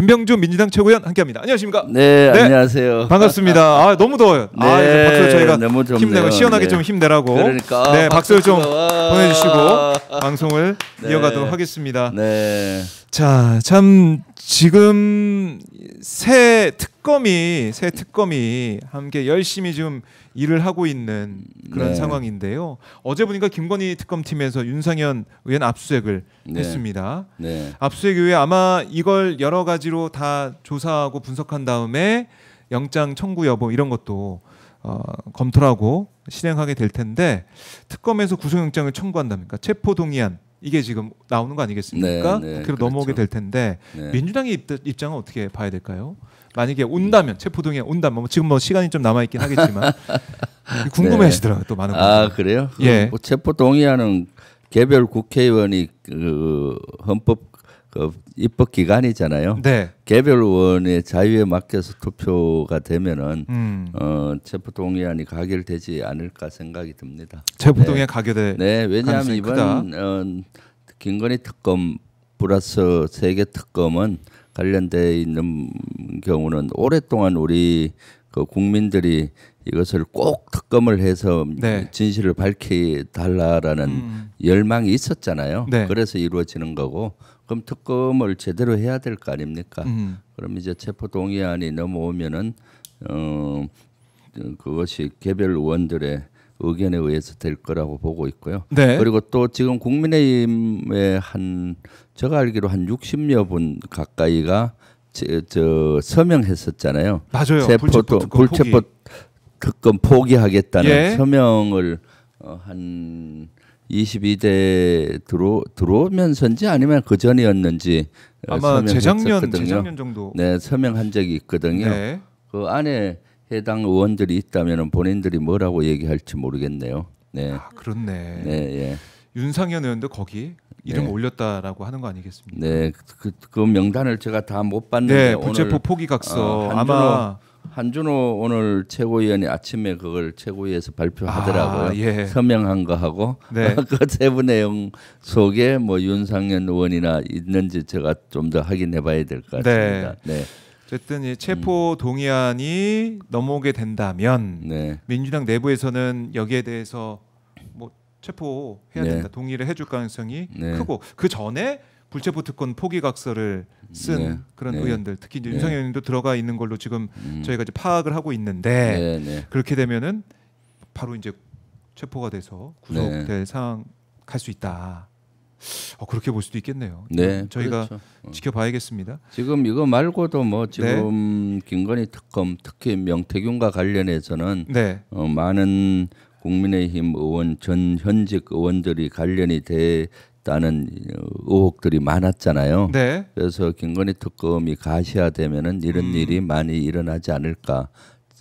김병준 민주당 최고위원 함께합니다. 안녕하십니까? 네, 안녕하세요. 반갑습니다. 아, 너무 더워요. 네, 아, 박수 저희가 너무 힘내고 시원하게 네. 좀 힘내라고. 그러니까 네, 박수를 좀 보내주시고 방송을 네. 이어가도록 하겠습니다. 네. 자, 참 지금 새 특검이 함께 열심히 좀 일을 하고 있는 그런 네. 상황인데요. 어제 보니까 김건희 특검팀에서 윤상현 의원 압수수색을 네. 했습니다. 네. 압수수색 이후에 아마 이걸 여러 가지로 다 조사하고 분석한 다음에 영장 청구 여부 이런 것도 검토를 하고 실행하게 될 텐데 특검에서 구속영장을 청구한답니까? 체포동의안 이게 지금 나오는 거 아니겠습니까? 네, 네, 국회로 그렇죠. 넘어오게 될 텐데 네. 민주당의 입장은 어떻게 봐야 될까요? 만약에 온다면 체포동의안 온다면 지금 뭐 시간이 좀 남아 있긴 하겠지만 궁금해하시더라고요. 또 많은 분들이. 아, 그래요? 예. 뭐 체포 동의안은 개별 국회의원이 그 헌법 입법 기관이잖아요. 네. 개별 의원의 자유에 맡겨서 투표가 되면은 체포 동의안이 가결되지 않을까 생각이 듭니다. 체포동의안 가결될 네, 왜냐하면 가능성이 이번 김건희 특검 플러스 3개 특검은 관련돼 있는 경우는 오랫동안 우리 그 국민들이 이것을 꼭 특검을 해서 네. 진실을 밝혀달라라는 열망이 있었잖아요. 네. 그래서 이루어지는 거고 그럼 특검을 제대로 해야 될 거 아닙니까? 그럼 이제 체포동의안이 넘어오면은 그것이 개별 의원들의 의견에 의해서 될 거라고 보고 있고요. 네. 그리고 또 지금 국민의힘에 제가 알기로 한 60여 분 가까이가 서명했었잖아요. 맞아요. 불체포 특검 포기하겠다는 예. 서명을 한 22대 들어오면서인지 아니면 그 전이었는지 아마 재작년 정도. 네, 서명한 적이 있거든요. 네. 그 안에 해당 의원들이 있다면 본인들이 뭐라고 얘기할지 모르겠네요. 네. 아, 그렇네. 네, 예. 윤상현 의원도 거기 이름 네. 올렸다라고 하는 거 아니겠습니까? 네, 그 명단을 제가 다 못 봤는데 네, 불체포 오늘 포기각서 아마 한준호 오늘 최고위원이 아침에 그걸 최고위에서 발표하더라고요. 아, 예. 서명한 거 하고 네. 그 세부 내용 속에 뭐 윤상현 의원이나 있는지 제가 좀 더 확인해봐야 될 것 같습니다. 네. 어쨌든 이 체포 동의안이 넘어오게 된다면 네. 민주당 내부에서는 여기에 대해서 뭐 체포해야 네. 된다 동의를 해줄 가능성이 네. 크고 그 전에 불체포 특권 포기각서를 쓴 네. 그런 네. 의원들 특히 이제 네. 윤상현 의원도 들어가 있는 걸로 지금 저희가 이제 파악을 하고 있는데 네. 네. 그렇게 되면은 바로 이제 체포가 돼서 구속될 네. 상황 갈 수 있다. 그렇게 볼 수도 있겠네요. 네, 저희가 그렇죠. 지켜봐야겠습니다. 지금 이거 말고도 뭐 지금 김건희 특검 특히 명태균과 관련해서는 네. 많은 국민의힘 의원 현직 의원들이 관련이 됐다는 의혹들이 많았잖아요. 네. 그래서 김건희 특검이 가시화되면은 이런 일이 많이 일어나지 않을까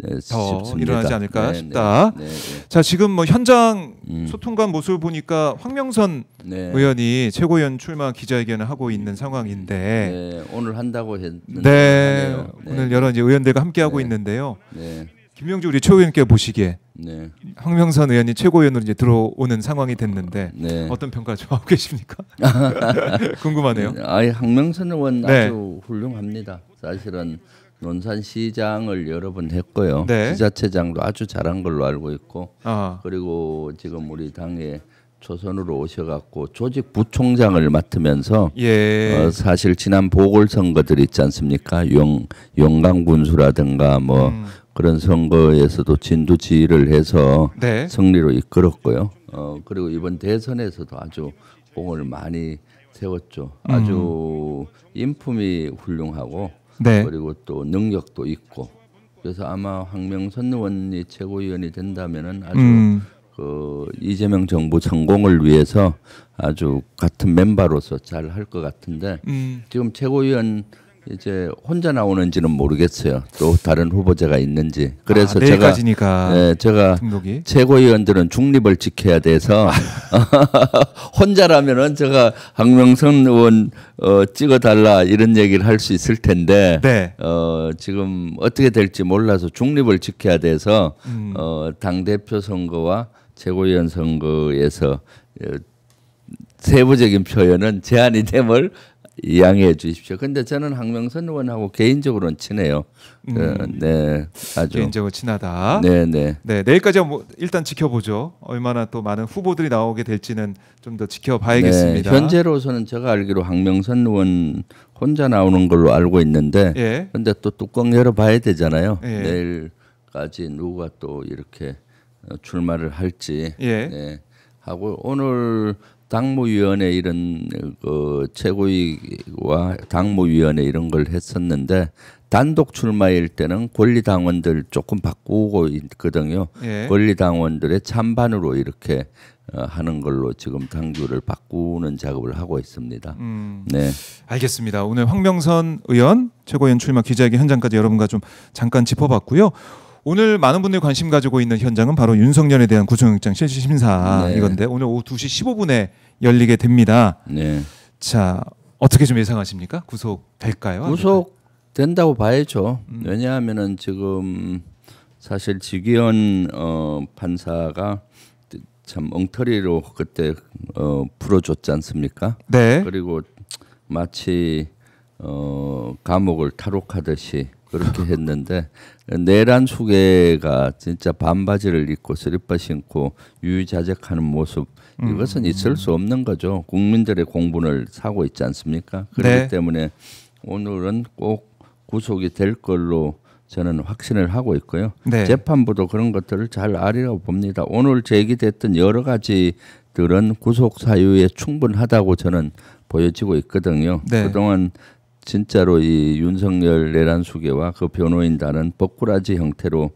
더 싶습니다. 일어나지 않을까 네, 싶다. 네, 네, 자, 지금 뭐 현장 소통관 모습을 보니까 황명선 네. 의원이 최고위원 출마 기자회견을 하고 있는 상황인데, 네, 오늘 한다고 했는데 네, 오늘 여러 이제 의원들과 함께 하고 네. 있는데요. 네, 김명주 우리 최고위원께 보시기에 네, 황명선 의원이 최고위원으로 이제 들어오는 상황이 됐는데 네. 어떤 평가 좀 하고 계십니까? 궁금하네요. 아예 황명선 의원 네. 아주 훌륭합니다. 사실은 논산시장을 여러 번 했고요. 네. 지자체장도 아주 잘한 걸로 알고 있고, 아, 그리고 지금 우리 당에 초선으로 오셔갖고 조직 부총장을 맡으면서 예, 사실 지난 보궐선거들 있지 않습니까? 용강군수라든가 뭐 그런 선거에서도 진두지휘를 해서 네, 승리로 이끌었고요. 그리고 이번 대선에서도 아주 공을 많이 세웠죠. 아주 인품이 훌륭하고 네, 그리고 또 능력도 있고 그래서 아마 황명선 의원이 최고위원이 된다면은 아주 그 이재명 정부 성공을 위해서 아주 같은 멤버로서 잘 할 것 같은데 지금 최고위원 이제 혼자 나오는지는 모르겠어요. 또 다른 후보자가 있는지. 그래서 내일까지니까 제가 등록이. 최고위원들은 중립을 지켜야 돼서 혼자라면은 제가 황명선 의원 찍어달라 이런 얘기를 할 수 있을 텐데 네. 지금 어떻게 될지 몰라서 중립을 지켜야 돼서 당 대표 선거와 최고위원 선거에서 세부적인 표현은 제한이 됨을 이양해 주십시오. 근데 저는 황명선 의원하고 개인적으로는 친해요. 네, 아주 개인적으로 친하다. 네, 네. 네, 내일까지 뭐 일단 지켜보죠. 얼마나 또 많은 후보들이 나오게 될지는 좀 더 지켜봐야겠습니다. 네, 현재로서는 제가 알기로 황명선 의원 혼자 나오는 걸로 알고 있는데, 예. 근데 또 뚜껑 열어봐야 되잖아요. 예. 내일까지 누가 또 이렇게 출마를 할지. 예. 네, 하고 오늘 당무위원회 이런 그 최고위와 당무위원회 이런 걸 했었는데 단독 출마일 때는 권리당원들 조금 바꾸고 있거든요. 예. 권리당원들의 찬반으로 이렇게 하는 걸로 지금 당규를 바꾸는 작업을 하고 있습니다. 네, 알겠습니다. 오늘 황명선 의원 최고위원 출마 기자회견 현장까지 여러분과 좀 잠깐 짚어봤고요. 오늘 많은 분들이 관심 가지고 있는 현장은 바로 윤석열에 대한 구속영장 실질 심사 네. 이건데 오늘 오후 2시 15분에 열리게 됩니다. 네. 자, 어떻게 좀 예상하십니까? 구속될까요? 구속된다고 봐야죠. 왜냐하면은 지금 사실 지기현 판사가 참 엉터리로 그때 풀어줬지 않습니까? 네. 그리고 마치 감옥을 탈옥하듯이 그렇게 했는데 내란 수계가 진짜 반바지를 입고 쓰리빠 신고 유유자적하는 모습 이것은 있을 수 없는 거죠. 국민들의 공분을 사고 있지 않습니까? 그렇기 네. 때문에 오늘은 꼭 구속이 될 걸로 저는 확신을 하고 있고요. 네. 재판부도 그런 것들을 잘 알리라고 봅니다. 오늘 제기됐던 여러 가지들은 구속 사유에 충분하다고 저는 보여지고 있거든요. 네. 그동안 진짜로 이 윤석열 내란 수계와 그 변호인단은 법꾸라지 형태로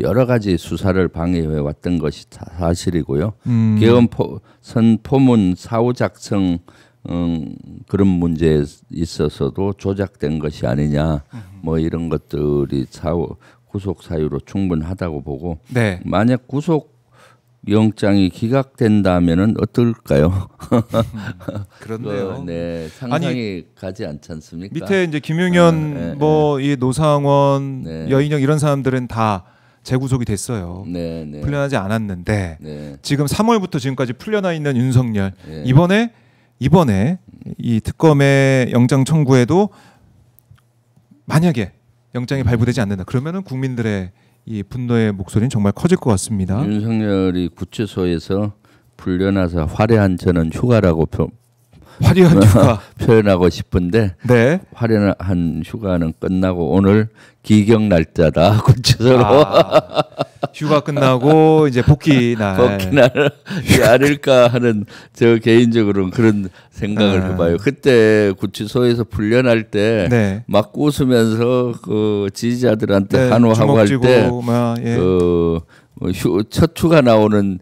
여러 가지 수사를 방해해 왔던 것이 사실이고요. 개헌 포문 사후 작성 그런 문제에 있어서도 조작된 것이 아니냐 뭐 이런 것들이 구속 사유로 충분하다고 보고 네. 만약 구속 영장이 기각된다면은 어떨까요? 그렇네요. 네, 상상이 가지 않지 않습니까? 밑에 이제 김용현 이 노상원 네. 여인영 이런 사람들은 다 재구속이 됐어요. 네, 네. 풀려나지 않았는데 네. 지금 3월부터 지금까지 풀려나 있는 윤석열 네. 이번에 이 특검의 영장 청구에도 만약에 영장이 발부되지 않는다 그러면은 국민들의 이 분노의 목소리는 정말 커질 것 같습니다. 윤석열이 구치소에서 풀려나서 화려한 저는 휴가라고 화려한 휴가 표현하고 싶은데 네. 화려한 휴가는 끝나고 오늘 기경 날짜다 구치소로 휴가 끝나고 이제 복귀 복귀날이 아닐까 하는 저 개인적으로는 그런 생각을 해봐요. 그때 구치소에서 풀려날 때 막 네. 웃으면서 그 지지자들한테 네, 환호하고 할 때 예. 첫 휴가 나오는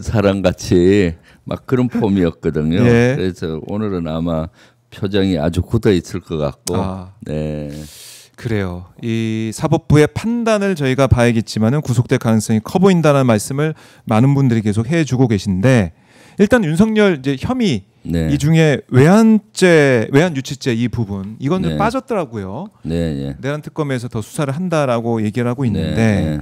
사람 같이 막 그런 폼이었거든요. 예. 그래서 오늘은 아마 표정이 아주 굳어 있을 것 같고. 네. 그래요. 이 사법부의 판단을 저희가 봐야겠지만은 구속될 가능성이 커 보인다는 말씀을 많은 분들이 계속 해주고 계신데 일단 윤석열 이제 혐의 네. 이 중에 외환 유치죄 이 부분 이건 좀 빠졌더라고요. 네. 내란 특검에서 더 수사를 한다라고 얘기를 하고 있는데 네.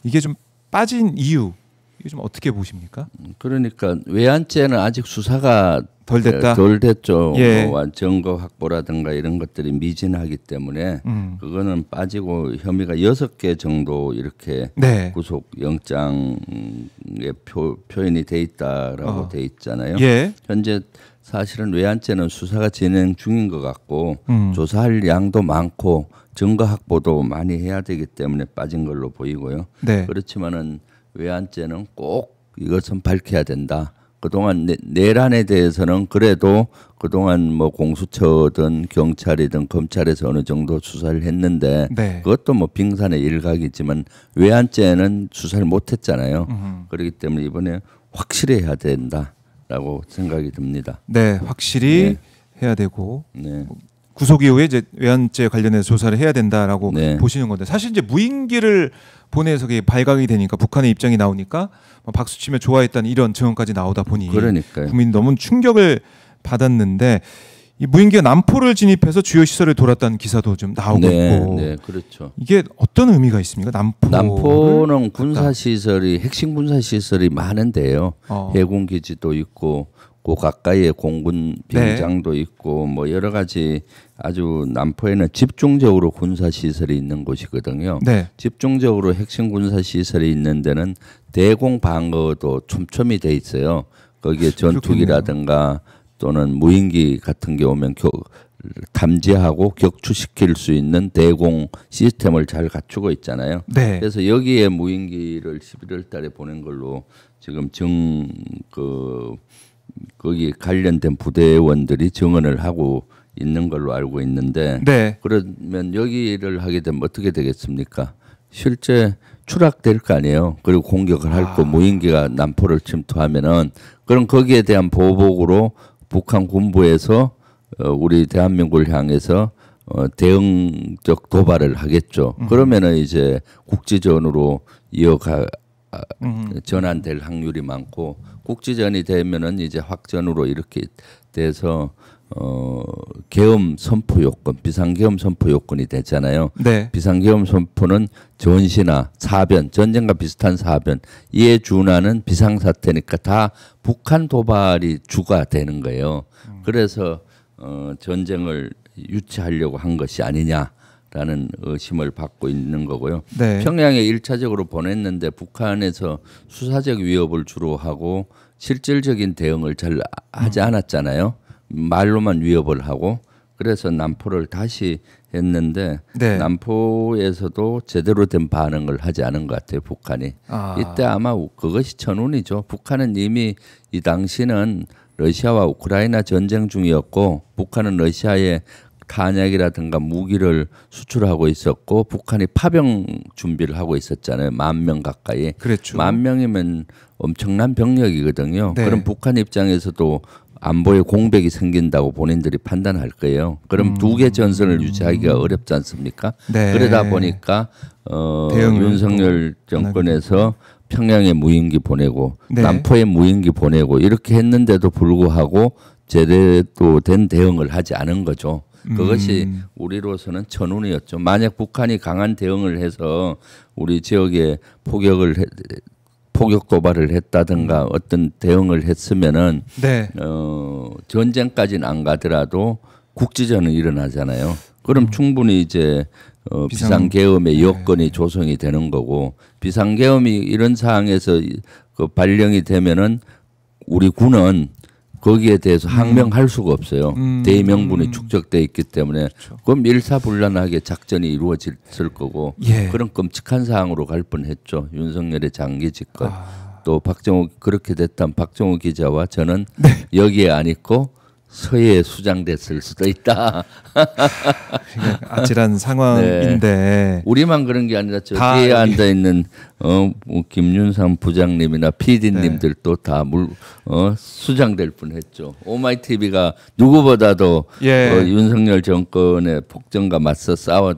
이게 좀 빠진 이유 이게 좀 어떻게 보십니까? 그러니까 외환죄는 아직 수사가 덜 됐다. 덜 됐죠. 예. 증거 확보라든가 이런 것들이 미진하기 때문에 그거는 빠지고 혐의가 6개 정도 이렇게 네. 구속 영장에 표현이 돼 있다라고 돼 있잖아요. 예. 현재 사실은 외환죄는 수사가 진행 중인 것 같고 조사할 양도 많고 증거 확보도 많이 해야 되기 때문에 빠진 걸로 보이고요. 네. 그렇지만은 외환죄는 꼭 이것은 밝혀야 된다. 그동안 내란에 대해서는 그래도 그동안 뭐 공수처든 경찰이든 검찰에서 어느 정도 수사를 했는데 네. 그것도 뭐 빙산의 일각이지만 외환죄는 수사를 못했잖아요. 그렇기 때문에 이번에 확실히 해야 된다라고 생각이 듭니다. 네, 확실히 해야 되고 네. 구속 이후에 이제 외환죄 관련해서 조사를 해야 된다라고 네. 보시는 건데 사실 이제 무인기를 보내서 그게 발각이 되니까 북한의 입장이 나오니까 박수치며 좋아했다는 이런 증언까지 나오다 보니 그러니까요. 국민이 너무 충격을 받았는데 이 무인기가 남포를 진입해서 주요 시설을 돌았다는 기사도 좀 나오고 있고 네, 그렇죠. 이게 어떤 의미가 있습니까? 남포는 군사 시설이 핵심 군사 시설이 많은데요. 어. 해군 기지도 있고 그 가까이에 공군 비행장도 있고 뭐 여러 가지 아주 남포에는 집중적으로 군사 시설이 있는 곳이거든요. 네. 집중적으로 핵심 군사 시설이 있는 데는 대공 방어도 촘촘히 돼 있어요. 거기에 전투기라든가 또는 무인기 같은 게 오면 탐지하고 격추시킬 수 있는 대공 시스템을 잘 갖추고 있잖아요. 네. 그래서 여기에 무인기를 11월 달에 보낸 걸로 지금 거기 관련된 부대원들이 증언을 하고 있는 걸로 알고 있는데 네. 그러면 여기를 하게 되면 어떻게 되겠습니까? 실제 추락될 거 아니에요. 그리고 공격을 할 거 무인기가 남포를 침투하면은 그럼 거기에 대한 보복으로 북한 군부에서 우리 대한민국을 향해서 대응적 도발을 하겠죠. 그러면은 이제 국지전으로 전환될 확률이 많고 국지전이 되면은 이제 확전으로 이렇게 돼서 계엄 선포 요건, 비상계엄 선포 요건이 되잖아요. 네. 비상계엄 선포는 전시나 사변, 전쟁과 비슷한 사변, 이에 준하는 비상사태니까 다 북한 도발이 주가 되는 거예요. 그래서 전쟁을 유치하려고 한 것이 아니냐라는 의심을 받고 있는 거고요. 네. 평양에 1차적으로 보냈는데 북한에서 수사적 위협을 주로 하고 실질적인 대응을 잘 하지 않았잖아요. 말로만 위협을 하고 그래서 남포를 다시 했는데 네. 남포에서도 제대로 된 반응을 하지 않은 것 같아요. 북한이. 이때 아마 그것이 천운이죠. 북한은 이미 이 당시는 러시아와 우크라이나 전쟁 중이었고 북한은 러시아에 탄약이라든가 무기를 수출하고 있었고 북한이 파병 준비를 하고 있었잖아요. 10,000명 가까이. 그렇죠. 10,000명이면 엄청난 병력이거든요. 네. 그럼 북한 입장에서도 안보에 공백이 생긴다고 본인들이 판단할 거예요. 그럼 두 개 전선을 유지하기가 어렵지 않습니까? 네. 그러다 보니까 윤석열 정권에서 평양에 무인기 보내고 네. 남포에 무인기 보내고 이렇게 했는데도 불구하고 제대로 된 대응을 하지 않은 거죠. 그것이 우리로서는 천운이었죠. 만약 북한이 강한 대응을 해서 우리 지역에 포격 도발을 했다든가 어떤 대응을 했으면은 네. 전쟁까지는 안 가더라도 국지전은 일어나잖아요. 그럼 충분히 이제 비상계엄의 여건이 조성이 되는 거고 비상계엄이 이런 상황에서 그 발령이 되면은 우리 군은 거기에 대해서 항명할 수가 없어요. 대명분이 축적돼 있기 때문에 그렇죠. 그럼 일사불란하게 작전이 이루어졌을 거고 예. 그런 끔찍한 상황으로 갈 뻔했죠. 윤석열의 장기 집권. 또 박정우 그렇게 됐다면 박정우 기자와 저는 네. 여기에 안 있고 서해에 수장됐을 수도 있다. 아찔한 상황인데 네. 우리만 그런 게 아니라 저 뒤에 앉아 있는 뭐 김윤상 부장님이나 PD님들도 다 수장될 뻔했죠. 오마이 TV가 누구보다도 윤석열 정권의 폭정과 맞서 싸운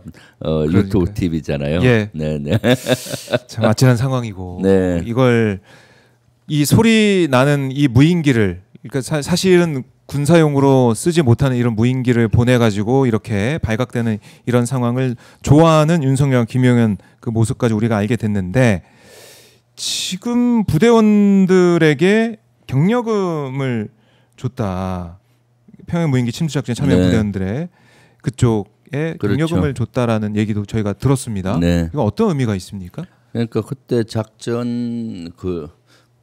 유튜브 TV잖아요. 예. 네네. 참 아찔한 상황이고 네. 이걸 이 소리 나는 이 무인기를 그러니까 사실은 군사용으로 쓰지 못하는 이런 무인기를 보내가지고 이렇게 발각되는 이런 상황을 좋아하는 윤석열, 김용현 그 모습까지 우리가 알게 됐는데 지금 부대원들에게 격려금을 줬다. 평양 무인기 침투작전 참여 부대원들의 그쪽에 그렇죠. 격려금을 줬다라는 얘기도 저희가 들었습니다. 네. 이거 어떤 의미가 있습니까? 그러니까 그때 작전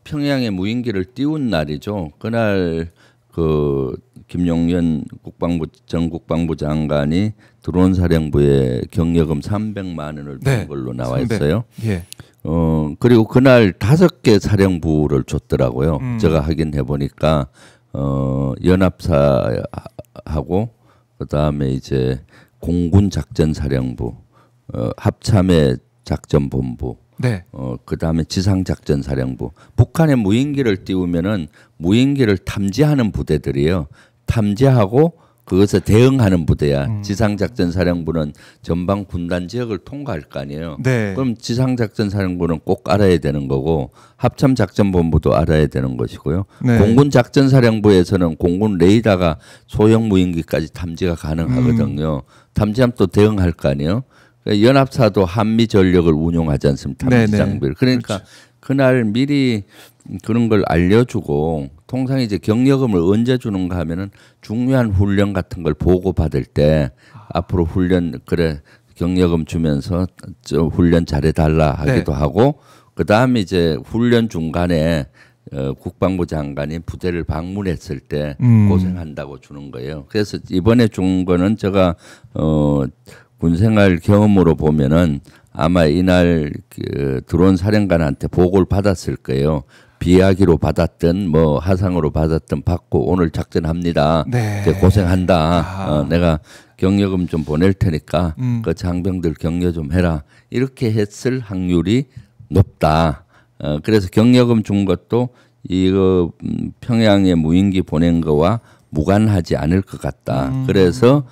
평양에 무인기를 띄운 날이죠. 그날 김용현 전 국방부 장관이 드론 사령부에 격려금 300만 원을 준 걸로 나와 있어요. 예. 그리고 그날 5개 사령부를 줬더라고요. 제가 확인해 보니까 연합사하고 그다음에 이제 공군 작전 사령부, 합참의 작전본부, 네. 그다음에 지상작전사령부. 북한에 무인기를 띄우면은 무인기를 탐지하는 부대들이에요. 탐지하고 그것에 대응하는 부대야. 지상작전사령부는 전방 군단 지역을 통과할 거 아니에요. 네. 그럼 지상작전사령부는 꼭 알아야 되는 거고 합참작전본부도 알아야 되는 것이고요. 네. 공군작전사령부에서는 공군 레이더가 소형 무인기까지 탐지가 가능하거든요. 탐지하면 또 대응할 거 아니에요. 연합사도 한미 전력을 운용하지 않습니까? 탐지 장비를. 그러니까 그렇죠. 그날 미리 그런 걸 알려주고 통상 이제 경력금을 언제 주는가 하면은 중요한 훈련 같은 걸 보고 받을 때 앞으로 훈련 그래 경력금 주면서 저 훈련 잘해달라 하기도 네. 하고 그 다음에 이제 훈련 중간에 국방부 장관이 부대를 방문했을 때 고생한다고 주는 거예요. 그래서 이번에 준 거는 제가 군생활 경험으로 보면은 아마 이날 그 들어온 사령관한테 보고를 받았을 거예요. 비하기로 받았든 뭐 하상으로 받았든 받고 오늘 작전합니다. 네. 이제 고생한다. 내가 경력금 좀 보낼 테니까 그 장병들 격려 좀 해라. 이렇게 했을 확률이 높다. 그래서 경력금 준 것도 이거 평양에 무인기 보낸 거와 무관하지 않을 것 같다. 그래서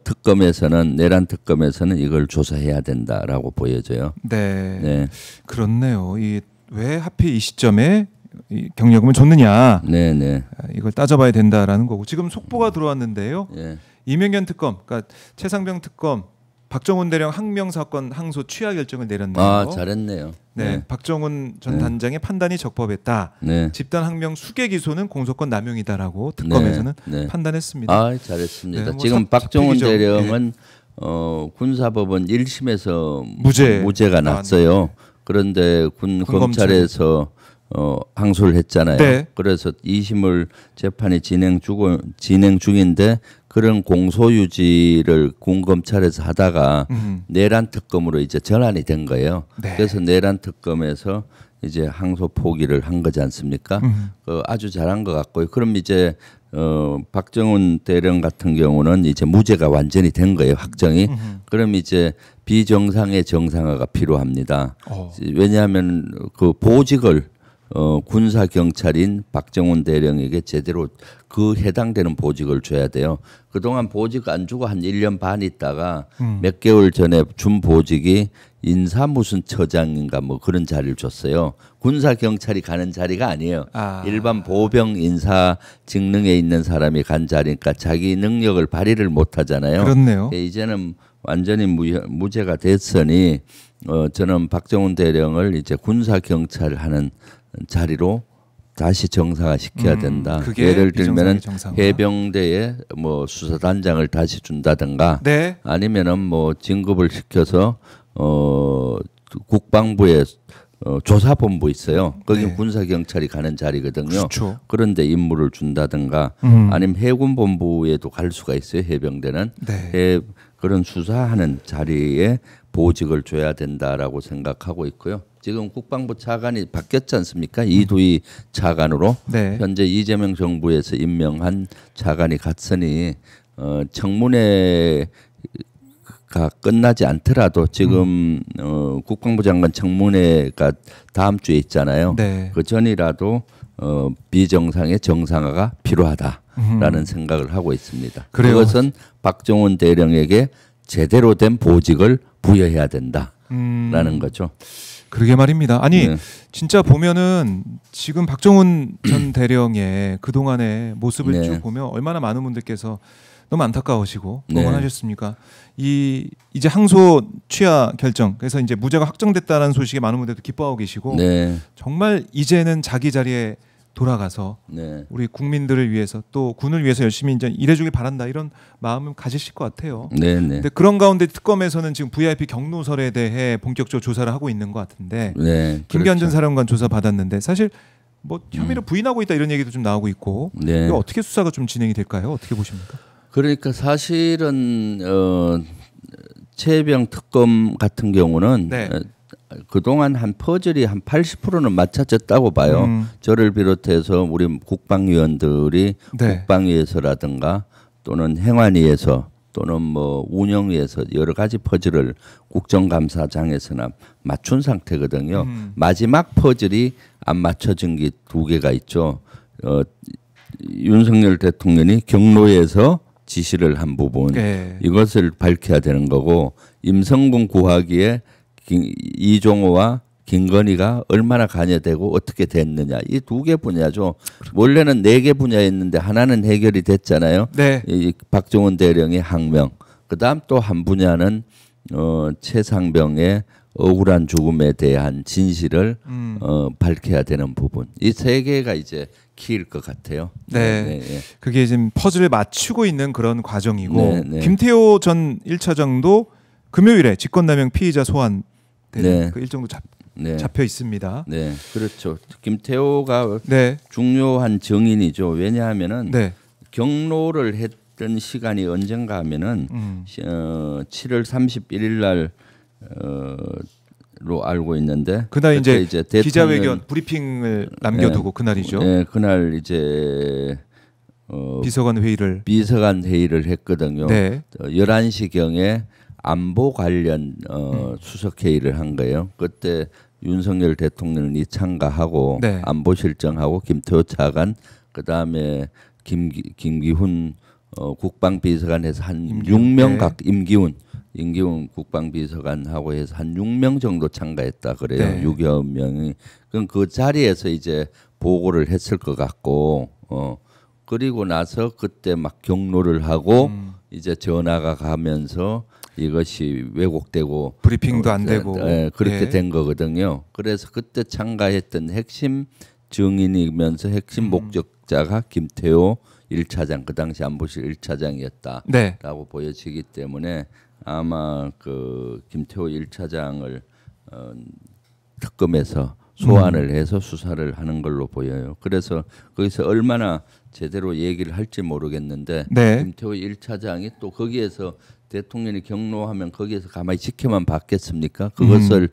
특검에서는 내란 특검에서는 이걸 조사해야 된다라고 보여져요. 네. 네, 그렇네요. 이 왜 하필 이 시점에 이 경력금을 줬느냐? 네, 네. 이걸 따져봐야 된다라는 거고 지금 속보가 들어왔는데요. 예. 이명현 특검, 그러니까 최상병 특검, 박정훈 대령 항명 사건 항소 취하 결정을 내렸네요. 아, 잘했네요. 네, 박정훈 전 네. 단장의 판단이 적법했다. 네. 집단 항명 수개 기소는 공소권 남용이다라고 특검에서는 네. 판단했습니다. 아, 잘했습니다. 네, 뭐 지금 박정훈 잡히기죠. 대령은 군사법원 1심에서 무죄가 무죄가 났어요. 그런데 검찰에서 항소를 했잖아요. 네. 그래서 2심을 재판이 진행 중인데 그런 공소 유지를 군 검찰에서 하다가 내란 특검으로 이제 전환이 된 거예요. 네. 그래서 내란 특검에서 이제 항소 포기를 한 거지 않습니까? 아주 잘한 것 같고요. 그럼 이제 박정훈 대령 같은 경우는 이제 무죄가 완전히 된 거예요. 확정이. 그럼 이제 비정상의 정상화가 필요합니다. 왜냐하면 그 보직을 군사 경찰인 박정훈 대령에게 제대로 그 해당되는 보직을 줘야 돼요. 그동안 보직 안 주고 한 1년 반 있다가 몇 개월 전에 준 보직이 인사 무슨 처장인가 뭐 그런 자리를 줬어요. 군사 경찰이 가는 자리가 아니에요. 일반 보병 인사 직능에 있는 사람이 간 자리니까 자기 능력을 발휘를 못 하잖아요. 그렇네요. 이제는 완전히 무죄가 됐으니 저는 박정훈 대령을 이제 군사 경찰 하는 자리로 다시 정상화 시켜야 된다. 예를 들면은 해병대에 뭐 수사단장을 다시 준다든가, 네. 아니면은 뭐 진급을 시켜서 국방부에 조사본부 있어요. 거기 네. 군사 경찰이 가는 자리거든요. 그렇죠. 그런데 임무를 준다든가, 아니면 해군 본부에도 갈 수가 있어요. 해병대는 네. 그런 수사하는 자리에 보직을 줘야 된다라고 생각하고 있고요. 지금 국방부 차관이 바뀌었지 않습니까? 이두희 차관으로 네. 현재 이재명 정부에서 임명한 차관이 갔으니 청문회가 끝나지 않더라도 지금 국방부 장관 청문회가 다음 주에 있잖아요. 네. 그 전이라도 비정상의 정상화가 필요하다라는 생각을 하고 있습니다. 그래요. 그것은 박정훈 대령에게 제대로 된 보직을 부여해야 된다라는 거죠. 그러게 말입니다. 아니 네. 진짜 보면은 지금 박정훈 전 대령의 그 동안의 모습을 네. 쭉 보면 얼마나 많은 분들께서 너무 안타까우시고 네. 응원하셨습니까? 이제 항소 취하 결정, 그래서 이제 무죄가 확정됐다는 소식에 많은 분들도 기뻐하고 계시고 네. 정말 이제는 자기 자리에 돌아가서 네. 우리 국민들을 위해서 또 군을 위해서 열심히 이제 일해주길 바란다 이런 마음을 가지실 것 같아요. 네. 네. 근데 그런 가운데 특검에서는 지금 VIP 경로설에 대해 본격적으로 조사를 하고 있는 것 같은데 네. 김기현 전 그렇죠. 사령관 조사 받았는데 사실 뭐 혐의를 부인하고 있다 이런 얘기도 좀 나오고 있고 네. 이거 어떻게 수사가 좀 진행이 될까요? 어떻게 보십니까? 그러니까 사실은 최병 특검 같은 경우는 네. 그동안 한 퍼즐이 한 80%는 맞춰졌다고 봐요. 저를 비롯해서 우리 국방위원들이 네. 국방위에서라든가 또는 행안위에서 또는 뭐 운영위에서 여러 가지 퍼즐을 국정감사장에서나 맞춘 상태거든요. 마지막 퍼즐이 안 맞춰진 게 두 개가 있죠. 윤석열 대통령이 경로에서 지시를 한 부분 네. 이것을 밝혀야 되는 거고, 임성근 구하기에 이종호와 김건희가 얼마나 관여되고 어떻게 됐느냐, 이 두 개 분야죠. 원래는 4개 분야였는데 하나는 해결이 됐잖아요. 네. 이 박정훈 대령의 항명, 그다음 또 한 분야는 최상병의 억울한 죽음에 대한 진실을 밝혀야 되는 부분. 이 세 개가 이제 키일 것 같아요. 네. 네, 네. 그게 지금 퍼즐을 맞추고 있는 그런 과정이고 네, 네. 김태호 전 1차장도 금요일에 직권남용 피의자 소환 네. 그 일정도 네. 잡혀 있습니다. 네, 그렇죠. 김태호가 네. 중요한 증인이죠. 왜냐하면은 네. 경로를 했던 시간이 언젠가 하면은 7월 31일 날로 알고 있는데 그날 이제 대통령, 기자회견 브리핑을 남겨두고 네, 그날이죠. 네, 그날 이제 비서관 회의를 했거든요. 네. 11시 경에 안보 관련 수석 회의를 한 거예요. 그때 윤석열 대통령이 참가하고 네. 안보실장하고 김태호 차관 그다음에 김기훈 국방비서관에서 한 6명 각 임기훈 국방비서관하고 해서 한 6명 정도 참가했다 그래요. 네. 6여 명이. 그럼 그 자리에서 이제 보고를 했을 것 같고 그리고 나서 그때 막 경로를 하고 이제 전화가 가면서 이것이 왜곡되고 브리핑도 안 되고 그렇게 네. 된 거거든요. 그래서 그때 참가했던 핵심 증인이면서 핵심 목적자가 김태호 1차장 그 당시 안보실 1차장이었다라고 네. 보여지기 때문에 아마 그 김태호 1차장을 특검에서 소환을 해서 수사를 하는 걸로 보여요. 그래서 거기서 얼마나 제대로 얘기를 할지 모르겠는데 네. 김태호 1차장이 또 거기에서 대통령이 경로하면 거기에서 가만히 지켜만 받겠습니까? 그것을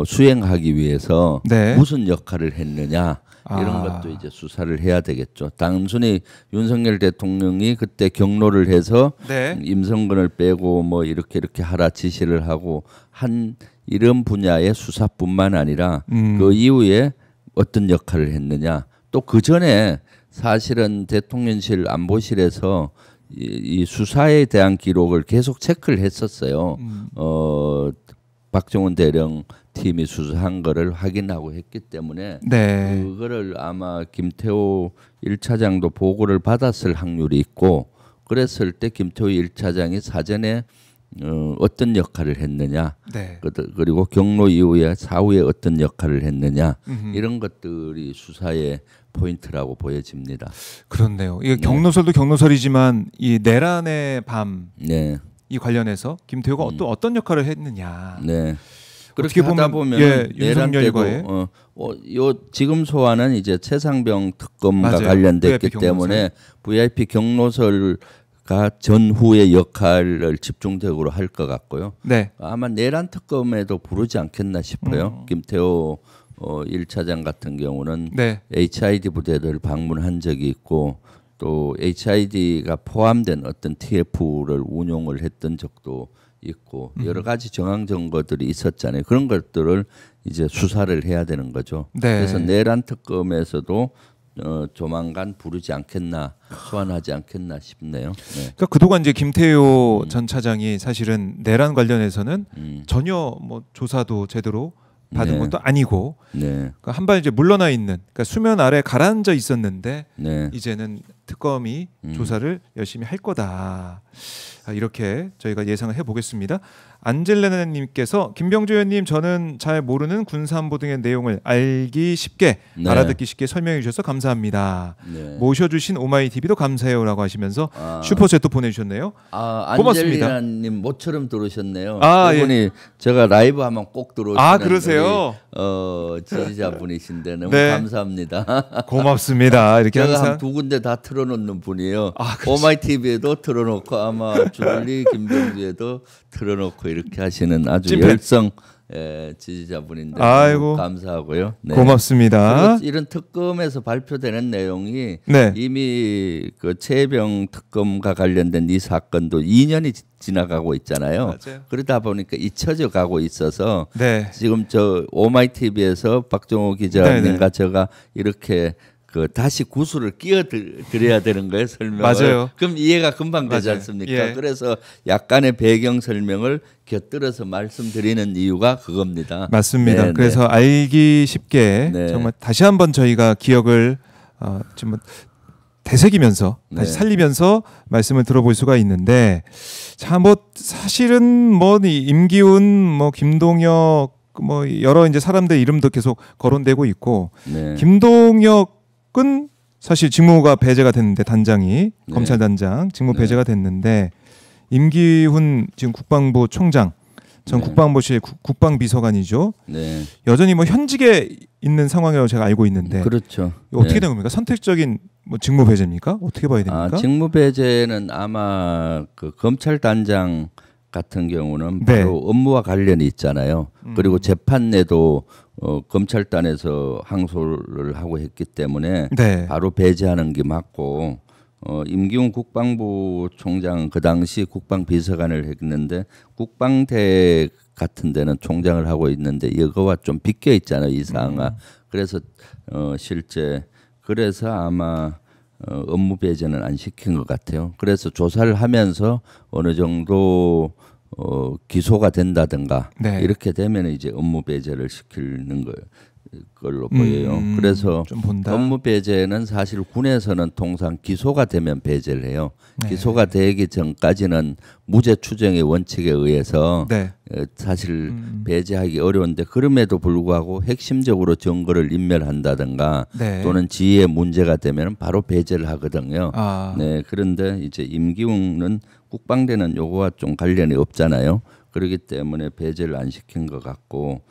수행하기 위해서 네. 무슨 역할을 했느냐 이런 것도 이제 수사를 해야 되겠죠. 단순히 윤석열 대통령이 그때 경로를 해서 네. 임성근을 빼고 뭐 이렇게 하라 지시를 하고 한 이런 분야의 수사뿐만 아니라 그 이후에 어떤 역할을 했느냐 또 그 전에 사실은 대통령실 안보실에서 이 수사에 대한 기록을 계속 체크를 했었어요. 박정훈 대령 팀이 수사한 거를 확인하고 했기 때문에 네. 그거를 아마 김태호 1차장도 보고를 받았을 확률이 있고 그랬을 때 김태호 1차장이 사전에 어떤 역할을 했느냐 네. 그리고 경로 이후에 사후에 어떤 역할을 했느냐 이런 것들이 수사의 포인트라고 보여집니다. 그렇네요. 이게 경로설도 경로설이지만 이 내란의 밤 이 관련해서 김태호가 어떤 역할을 했느냐. 네. 그렇게 하다 보면 윤석열과의 요 지금 소환은 이제 최상병 특검과 맞아요. 관련됐기 VIP 때문에 VIP 경로설가 전후의 역할을 집중적으로 할 것 같고요. 네. 아마 내란 특검에도 부르지 않겠나 싶어요. 김태호 1차장 같은 경우는 네. HID 부대를 방문한 적이 있고 또 HID가 포함된 어떤 TF를 운용을 했던 적도 있고 여러 가지 정황 증거들이 있었잖아요. 그런 것들을 이제 수사를 해야 되는 거죠. 네. 그래서 내란 특검에서도 조만간 부르지 않겠나 소환하지 않겠나 싶네요. 네. 그러니까 그동안 이제 김태호 전 차장이 사실은 내란 관련해서는 전혀 뭐 조사도 제대로 받은 네. 것도 아니고 네. 그러니까 한 발 이제 물러나 있는 그러니까 수면 아래 가라앉아 있었는데 네. 이제는 특검이 조사를 열심히 할 거다. 이렇게 저희가 예상을 해보겠습니다. 안젤레나님께서 김병조 의원님 저는 잘 모르는 군사안보 등의 내용을 알기 쉽게 네. 알아듣기 쉽게 설명해 주셔서 감사합니다. 네. 모셔주신 오마이TV도 감사해요라고 하시면서 슈퍼챗도 보내주셨네요. 고맙습니다. 안젤리나님 모처럼 들어오셨네요. 아, 그분이 제가 라이브 하면 꼭 들어오시는 그러세요? 지지자분이신데 너무 네. 감사합니다. 고맙습니다. 이렇게 제가 항상 한 두 군데 다 틀어놓는 분이에요. 그렇죠. 오마이TV에도 틀어놓고 아마 주블리 김병주에도 틀어놓고 이렇게 하시는 아주 찐팬. 열성 지지자분인데 아이고. 감사하고요. 네. 고맙습니다. 그리고 이런 특검에서 발표되는 내용이 네. 이미 그 최병 특검과 관련된 이 사건도 2년이 지나가고 있잖아요. 맞아요. 그러다 보니까 잊혀져 가고 있어서 네. 지금 저 오마이TV에서 박정호 기자님과 제가 이렇게 그 다시 구슬을 끼워 드려야 되는 거예요, 설명을. 맞아요. 그럼 이해가 금방 되지 맞아요. 않습니까? 예. 그래서 약간의 배경 설명을 곁들여서 말씀드리는 이유가 그겁니다. 맞습니다. 네, 그래서 알기 쉽게 네. 정말 다시 한번 저희가 기억을 좀 되새기면서 다시 네. 살리면서 말씀을 들어볼 수가 있는데, 자, 뭐 사실은 뭐 임기훈, 뭐 김동혁, 뭐 여러 이제 사람들 이름도 계속 거론되고 있고, 네. 김동혁은 사실 직무가 배제가 됐는데, 단장이 네. 검찰단장 직무 네. 배제가 됐는데, 임기훈 지금 국방부 총장, 전 네. 국방부실 국방비서관이죠. 네. 여전히 뭐 현직에 있는 상황이라고 제가 알고 있는데, 그렇죠. 이거 어떻게 네. 된 겁니까? 선택적인 뭐 직무 배제입니까? 어떻게 봐야 됩니까? 직무 배제는 아마 그 검찰단장 같은 경우는 네. 바로 업무와 관련이 있잖아요. 그리고 재판 내도 검찰단에서 항소를 하고 했기 때문에 네. 바로 배제하는 게 맞고, 임기훈 국방부 총장 그 당시 국방비서관을 했는데 국방대 같은 데는 총장을 하고 있는데 이거와 좀 비껴 있잖아요, 이 사항아. 그래서 실제 그래서 아마 업무 배제는 안 시킨 것 같아요. 그래서 조사를 하면서 어느 정도 기소가 된다든가 네. 이렇게 되면 이제 업무 배제를 시키는 걸로 보여요. 그래서 좀 본다. 업무 배제는 사실 군에서는 통상 기소가 되면 배제를 해요. 네. 기소가 되기 전까지는 무죄 추정의 원칙에 의해서 네. 사실 배제하기 어려운데, 그럼에도 불구하고 핵심적으로 증거를 인멸한다든가 네. 또는 지위에 문제가 되면 바로 배제를 하거든요. 아. 네, 그런데 이제 임기웅은 국방대는 요거와 좀 관련이 없잖아요. 그렇기 때문에 배제를 안 시킨 것 같고,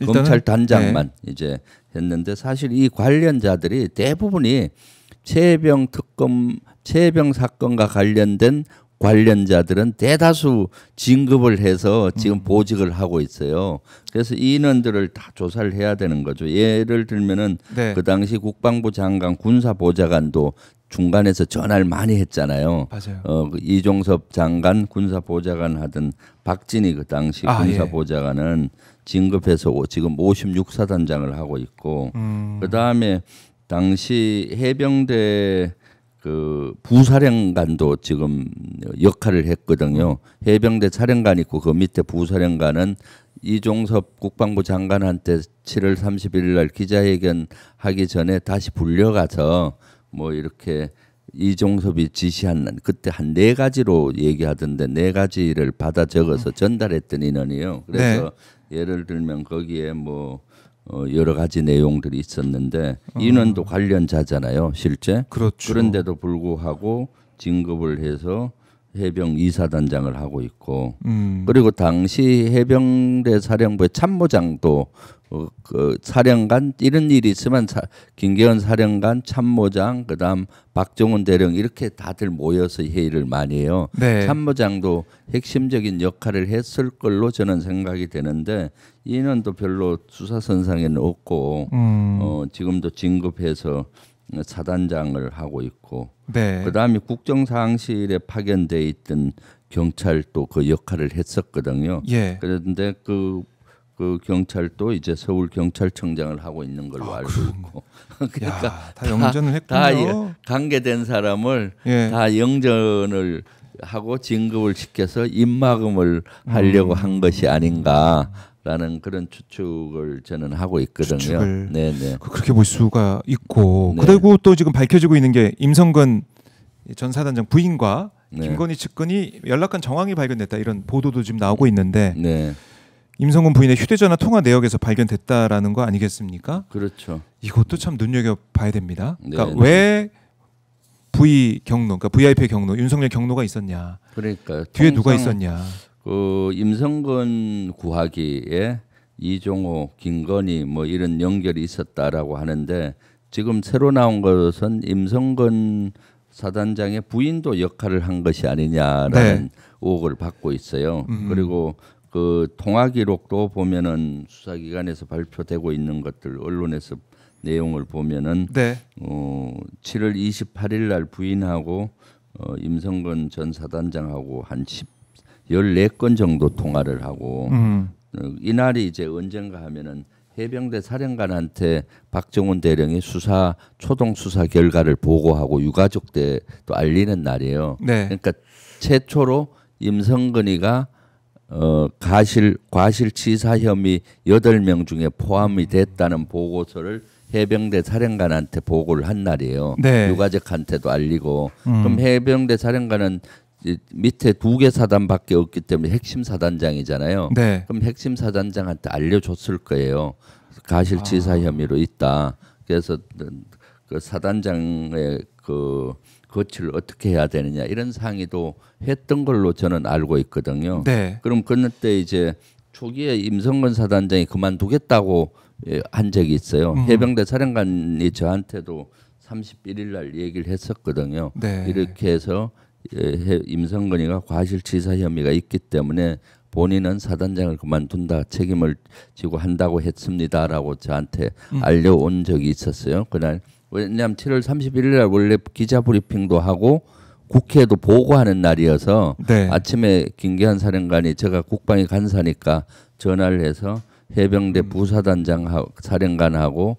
검찰단장만 이제 했는데, 사실 이 관련자들이 대부분이 최혜병 사건과 관련된 관련자들은 대다수 진급을 해서 지금 보직을 하고 있어요. 그래서 이 인원들을 다 조사를 해야 되는 거죠. 예를 들면은 네. 그 당시 국방부 장관 군사보좌관도 중간에서 전화를 많이 했잖아요. 맞아요. 그 이종섭 장관 군사보좌관 하던 박진희 그 당시 군사보좌관은 진급해서 지금 56사단장을 하고 있고, 그 다음에 당시 해병대 그 부사령관도 지금 역할을 했거든요. 해병대 사령관 있고 그 밑에 부사령관은 이종섭 국방부 장관한테 7월 31일 날 기자회견 하기 전에 다시 불려가서 뭐 이렇게 이종섭이 지시한, 그때 한 4가지로 얘기하던데 4가지를 받아 적어서 전달했던 인원이에요. 그래서 예를 들면 거기에 뭐 여러 가지 내용들이 있었는데 인원도 관련자잖아요, 실제. 그렇죠. 그런데도 불구하고 진급을 해서 해병 2사단장을 하고 있고, 그리고 당시 해병대 사령부의 참모장도 그 사령관 이런 일이 있으면 김계원 사령관, 참모장, 그다음 박정훈 대령 이렇게 다들 모여서 회의를 많이 해요. 네. 참모장도 핵심적인 역할을 했을 걸로 저는 생각이 되는데 이는또 별로 수사선상에는 없고 지금도 진급해서 사단장을 하고 있고, 네. 그다음에 국정사항실에 파견돼 있던 경찰도 그 역할을 했었거든요. 예. 그런데 그 경찰도 이제 서울 경찰청장을 하고 있는 걸로 알고 있고, 그러니까 야, 다 영전을 했군요. 다 관계된 사람을 다 영전을 하고 진급을 시켜서 입막음을 하려고 한 것이 아닌가라는 그런 추측을 저는 하고 있거든요. 추측을. 네네. 그렇게 볼 수가 있고, 네. 그리고 또 지금 밝혀지고 있는 게 임성근 전 사단장 부인과 네. 김건희 측근이 연락한 정황이 발견됐다, 이런 보도도 지금 나오고 있는데, 네. 임성근 부인의 휴대전화 통화 내역에서 발견됐다라는 거 아니겠습니까? 그렇죠. 이것도 참 눈여겨봐야 됩니다. 그러니까 네. 왜 V 경로, 그러니까 VIP 경로, 윤석열 경로가 있었냐? 그러니까 뒤에 누가 있었냐? 그 임성근 구하기에 이종호, 김건희 뭐 이런 연결이 있었다라고 하는데, 지금 새로 나온 것은 임성근 사단장의 부인도 역할을 한 것이 아니냐라는 의혹을 받고 있어요. 그리고 그 통화 기록도 보면은 수사기관에서 발표되고 있는 것들, 언론에서 내용을 보면은 7월 28일 날 부인하고 임성근 전 사단장하고 한 14건 정도 통화를 하고, 이날이 이제 언젠가 하면은 해병대 사령관한테 박정훈 대령이 초동 수사 결과를 보고하고 유가족대 또 알리는 날이에요. 네. 그러니까 최초로 임성근이가 과실치사 혐의 8명 중에 포함이 됐다는 보고서를 해병대 사령관한테 보고를 한 날이에요. 네. 유가족한테도 알리고 그럼 해병대 사령관은 밑에 2개 사단밖에 없기 때문에 핵심 사단장이잖아요. 네. 그럼 핵심 사단장한테 알려줬을 거예요. 가실치사 혐의로 있다. 그래서 그 사단장의 그 거취를 어떻게 해야 되느냐 이런 상의도 했던 걸로 저는 알고 있거든요. 네. 그럼 그때 이제 초기에 임성근 사단장이 그만두겠다고 한 적이 있어요. 해병대 사령관이 저한테도 31일 날 얘기를 했었거든요. 네. 이렇게 해서 임성근이가 과실치사 혐의가 있기 때문에 본인은 사단장을 그만둔다 책임을 지고 한다고 했습니다라고 저한테 알려온 적이 있었어요. 그날 왜냐하면 7월 31일 날 원래 기자 브리핑도 하고 국회에도 보고하는 날이어서 네. 아침에 김기한 사령관이 제가 국방위 간사니까 전화를 해서 해병대 부사단장 사령관하고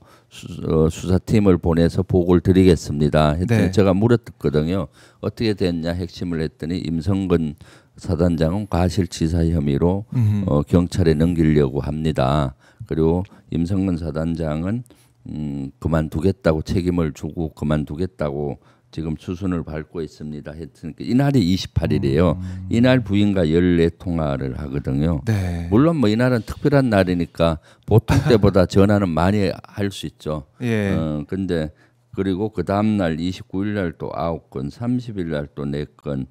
수사팀을 보내서 보고를 드리겠습니다. 했더니 네. 제가 물었거든요. 어떻게 됐냐 핵심을 했더니 임성근 사단장은 과실치사 혐의로 경찰에 넘기려고 합니다. 그리고 임성근 사단장은 그만두겠다고 책임을 주고 그만두겠다고 지금 수순을 밟고 있습니다. 했으니까 이날이 28일이에요. 이날 부인과 14통화를 하거든요. 네. 물론 뭐 이날은 특별한 날이니까 보통 때보다 전화는 많이 할 수 있죠. 예. 근데 그리고 그 다음 날 29일 날 또 9건, 30일 날 또 4건,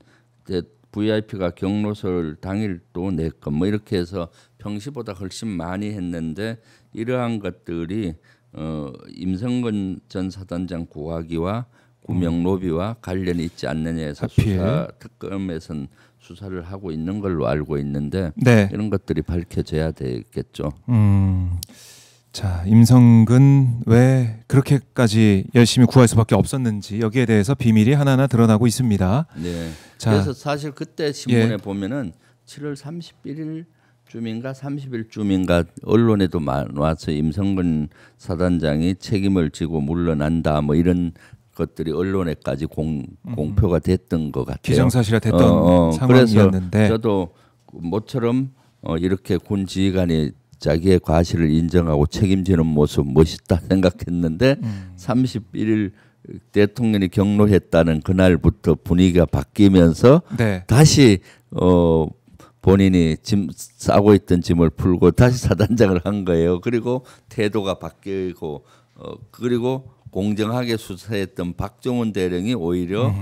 VIP가 경로설 당일 또 4건 뭐 이렇게 해서 평시보다 훨씬 많이 했는데 이러한 것들이 임성근 전 사단장 구하기와 구명 로비와 관련이 있지 않느냐 해서 수사 특검에서는 수사를 하고 있는 걸로 알고 있는데 네. 이런 것들이 밝혀져야 되겠죠. 자, 임성근 왜 그렇게까지 열심히 구할 수밖에 없었는지 여기에 대해서 비밀이 하나하나 드러나고 있습니다. 네. 자, 그래서 사실 그때 신문에 예. 보면은 7월 31일 쯤인가 30일쯤인가 언론에도 와서 임성근 사단장이 책임을 지고 물러난다 뭐 이런 것들이 언론에까지 공표가 됐던 것 같아요. 기정사실화 됐던 상황이었는데 그래서 저도 모처럼 이렇게 군 지휘관이 자기의 과실을 인정하고 책임지는 모습 멋있다 생각했는데 31일 대통령이 경로했다는 그날부터 분위기가 바뀌면서 네. 다시 본인이 짐 싸고 있던 짐을 풀고 다시 사단장을 한 거예요. 그리고 태도가 바뀌고 그리고 공정하게 수사했던 박종훈 대령이 오히려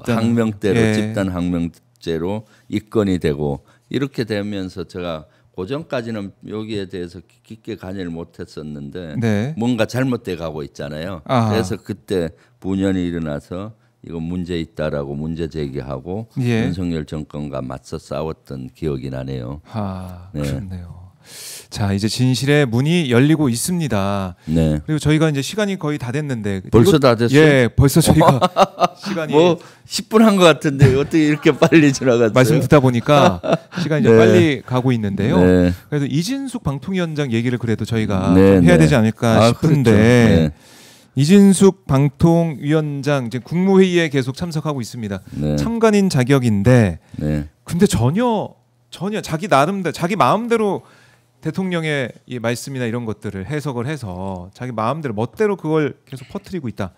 항명대로 예. 집단 항명죄로 입건이 되고 이렇게 되면서 제가 고전까지는 여기에 대해서 깊게 관여를 못했었는데 네. 뭔가 잘못돼 가고 있잖아요. 아하. 그래서 그때 분열이 일어나서 이거 문제 있다라고 문제 제기하고 예. 윤석열 정권과 맞서 싸웠던 기억이 나네요. 네. 그렇네요. 자, 이제 진실의 문이 열리고 있습니다. 네. 그리고 저희가 이제 시간이 거의 다 됐는데 벌써 다 됐어요? 예, 벌써 저희가 시간이 뭐 10분 한 것 같은데 어떻게 이렇게 빨리 지나갔어요? 말씀 듣다 보니까 시간이 좀 네. 빨리 가고 있는데요. 네. 그래서 이진숙 방통위원장 얘기를 그래도 저희가 네, 좀 해야 네. 되지 않을까 싶은데 그렇죠. 네. 이진숙 방통위원장 이제 국무회의에 계속 참석하고 있습니다. 네. 참관인 자격인데 네. 근데 전혀 자기 나름대로 자기 마음대로 대통령의 이 말씀이나 이런 것들을 해석을 해서 자기 마음대로 멋대로 그걸 계속 퍼뜨리고 있다.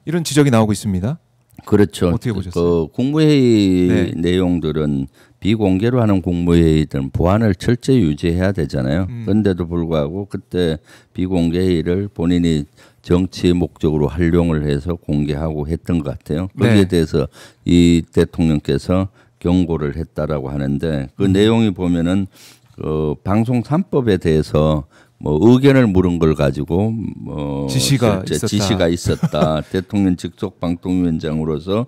이런 지적이 나오고 있습니다. 그렇죠. 어떻게 보셨어요? 그 국무회의 네. 내용들은 비공개로 하는 국무회의들은 보안을 철저히 유지해야 되잖아요. 그런데도 불구하고 그때 비공개회의를 본인이 정치 목적으로 활용을 해서 공개하고 했던 것 같아요. 거기에 네. 대해서 이 대통령께서 경고를 했다라고 하는데 그 내용이 보면은 방송 3법에 대해서 뭐 의견을 물은 걸 가지고 지시가 실제 있었다. 지시가 있었다. 대통령 직속 방통위원장으로서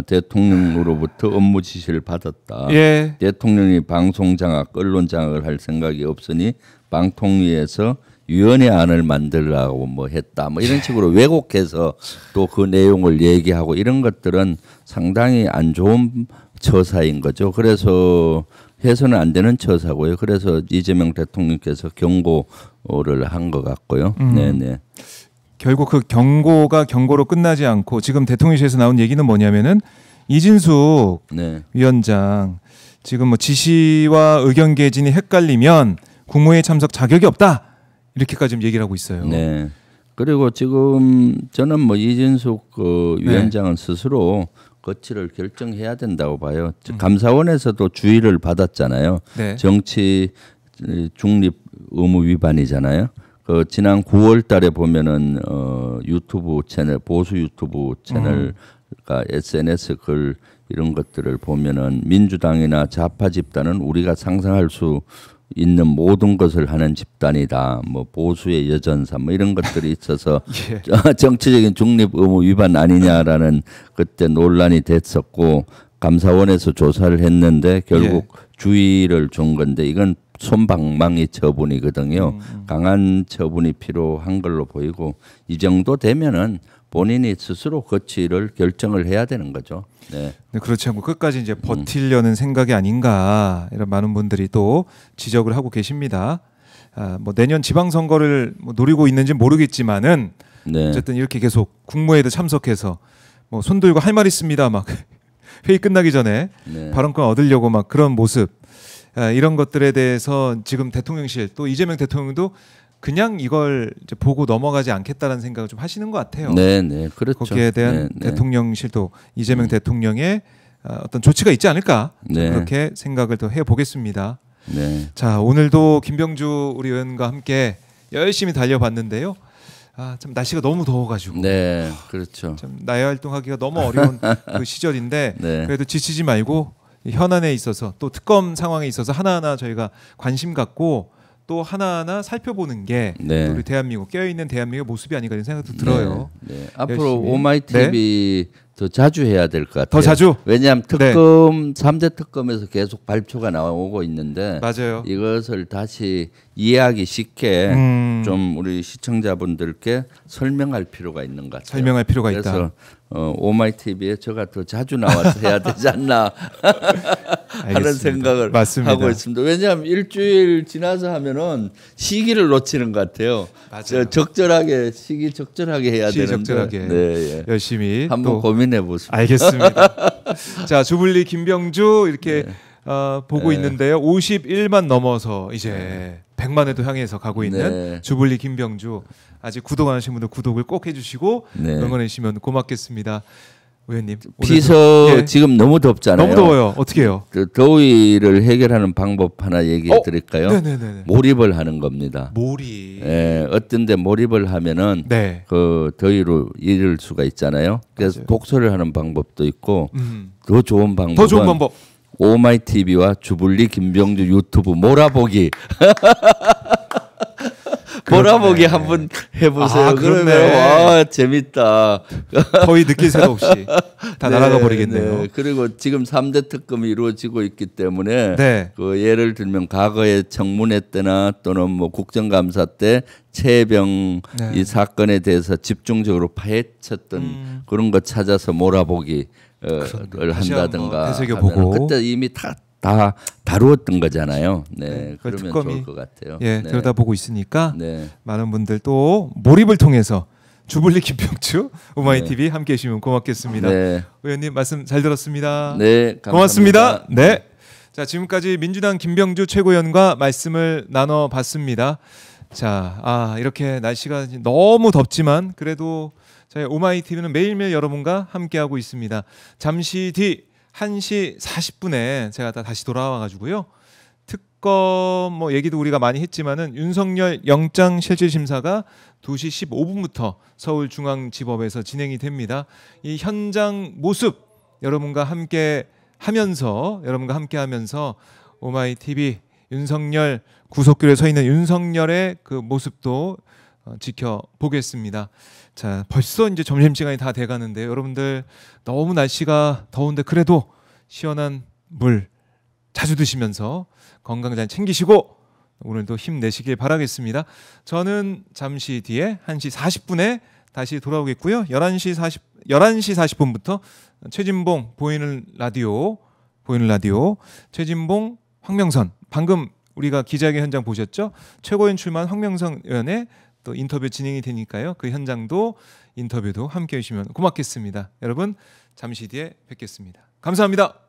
대통령으로부터 업무 지시를 받았다. 예. 대통령이 방송 장악, 언론 장악을 할 생각이 없으니 방통위에서 위원회 안을 만들라고 뭐 했다. 뭐 이런 식으로 왜곡해서 또 그 내용을 얘기하고 이런 것들은 상당히 안 좋은 처사인 거죠. 그래서 해서는 안 되는 처사고요. 그래서 이재명 대통령께서 경고를 한 것 같고요. 네네. 결국 그 경고가 경고로 끝나지 않고 지금 대통령실에서 나온 얘기는 뭐냐면은 이진숙 네. 위원장 지금 뭐 지시와 의견 개진이 헷갈리면 국무회의 참석 자격이 없다 이렇게까지 지금 얘기를 하고 있어요. 네. 그리고 지금 저는 뭐 이진숙 그 위원장은 스스로 거취를 결정해야 된다고 봐요. 감사원에서도 주의를 받았잖아요. 네. 정치 중립 의무 위반이잖아요. 그 지난 9월달에 보면은 유튜브 채널 보수 유튜브 채널과 SNS 글 이런 것들을 보면은 민주당이나 좌파 집단은 우리가 상상할 수 있는 모든 것을 하는 집단이다. 뭐 보수의 여전사 뭐 이런 것들이 있어서 예. 정치적인 중립 의무 위반 아니냐라는 그때 논란이 됐었고 감사원에서 조사를 했는데 결국 주의를 준 건데 이건 솜방망이 처분이거든요. 강한 처분이 필요한 걸로 보이고 이 정도 되면은 본인이 스스로 거취를 결정을 해야 되는 거죠. 네. 네, 그렇지 않고 끝까지 이제 버틸려는 생각이 아닌가 이런 많은 분들이 또 지적을 하고 계십니다. 뭐 내년 지방선거를 뭐 노리고 있는지 모르겠지만은 네. 어쨌든 이렇게 계속 국무회의도 참석해서 뭐 손 들고 할 말 있습니다 막 회의 끝나기 전에 네. 발언권 얻으려고 막 그런 모습 이런 것들에 대해서 지금 대통령실 또 이재명 대통령도 그냥 이걸 이제 보고 넘어가지 않겠다는 생각을 좀 하시는 것 같아요. 네, 네, 그렇죠. 거기에 대한 네, 네. 대통령실도 이재명 대통령의 어떤 조치가 있지 않을까 네. 그렇게 생각을 더 해보겠습니다. 네. 자, 오늘도 김병주 우리 의원과 함께 열심히 달려봤는데요. 참 날씨가 너무 더워가지고 네, 그렇죠. 참 나의 활동하기가 너무 어려운 그 시절인데 네. 그래도 지치지 말고 현안에 있어서 또 특검 상황에 있어서 하나하나 저희가 관심 갖고 또 하나하나 살펴보는 게 네. 우리 대한민국 깨어있는 대한민국의 모습이 아닌가 이런 생각도 들어요. 네, 네. 앞으로 열심히. 오마이TV 더 자주 해야 될 것 같아요. 더 자주? 왜냐하면 특검 3대 특검에서 계속 발표가 나오고 있는데 맞아요. 이것을 다시 이해하기 쉽게 좀 우리 시청자분들께 설명할 필요가 있는 것 같아요. 설명할 필요가 그래서 있다. 오마이TV에 제가 더 자주 나와서 해야 되지 않나 하는 알겠습니다. 생각을 맞습니다. 하고 있습니다. 왜냐하면 일주일 지나서 하면은 시기를 놓치는 것 같아요. 맞아요. 적절하게 시기 적절하게 해야 되는데 적절하게 네, 예. 열심히 한번 또 고민해 보십시오. 알겠습니다. 자, 주불리 김병주 이렇게 보고 네. 있는데요. 51만 넘어서 이제 100만에도 향해서 가고 있는 네. 주불리 김병주. 아직 구독 안 하신 분들 구독을 꼭 해주시고 네. 응원해 주시면 고맙겠습니다. 의원님. 비서 오늘도, 예, 지금 너무 덥잖아요. 너무 더워요. 어떻게 해요? 더위를 해결하는 방법 하나 얘기해 드릴까요? 네네네. 몰입을 하는 겁니다. 몰입. 예, 어떤데 몰입을 하면은 네. 그 더위로 잃을 수가 있잖아요. 그래서 맞아요. 독서를 하는 방법도 있고 더 좋은 방법은 더 좋은 방법. 오마이TV와 주불리 김병주 유튜브 몰아보기. 몰아보기 한번 해보세요. 그러면 그렇네. 와 재밌다. 거의 느낄 새도 없이 다 날아가 버리겠네요. 네. 그리고 지금 3대 특검이 이루어지고 있기 때문에 네. 그 예를 들면 과거에 청문회 때나 또는 뭐 국정감사 때 최병 네. 이 사건에 대해서 집중적으로 파헤쳤던 그런 거 찾아서 몰아보기 를 다시 한다든가 한번 되새겨보고. 하면은 그때 이미 다 다루었던 거잖아요. 네, 그 그러면 특검이, 좋을 것 같아요. 예, 네. 들여다보고 있으니까 네. 많은 분들 또 몰입을 통해서 주불리 김병주 오마이TV 함께 해주시면 고맙겠습니다. 네. 의원님 말씀 잘 들었습니다. 네, 감사합니다. 고맙습니다. 네. 자, 지금까지 민주당 김병주 최고위원과 말씀을 나눠봤습니다. 자, 이렇게 날씨가 너무 덥지만 그래도 저희 오마이TV는 매일매일 여러분과 함께하고 있습니다. 잠시 뒤 1시 40분에 제가 다시 돌아와가지고요. 특검 뭐 얘기도 우리가 많이 했지만은 윤석열 영장실질심사가 2시 15분부터 서울중앙지법에서 진행이 됩니다. 이 현장 모습 여러분과 함께 하면서 오마이TV 윤석열 구속길에 서 있는 윤석열의 그 모습도 지켜보겠습니다. 자, 벌써 이제 점심시간이 다 돼가는데요. 여러분들 너무 날씨가 더운데 그래도 시원한 물 자주 드시면서 건강 잘 챙기시고 오늘도 힘내시길 바라겠습니다. 저는 잠시 뒤에 1시 40분에 다시 돌아오겠고요. 11시 40분부터 최진봉 보이는 라디오 최진봉 황명선 방금 우리가 기자회견 현장 보셨죠? 최고위원 출마한 황명선 의원의 또 인터뷰 진행이 되니까요. 그 현장도 인터뷰도 함께 해주시면 고맙겠습니다. 여러분 잠시 뒤에 뵙겠습니다. 감사합니다.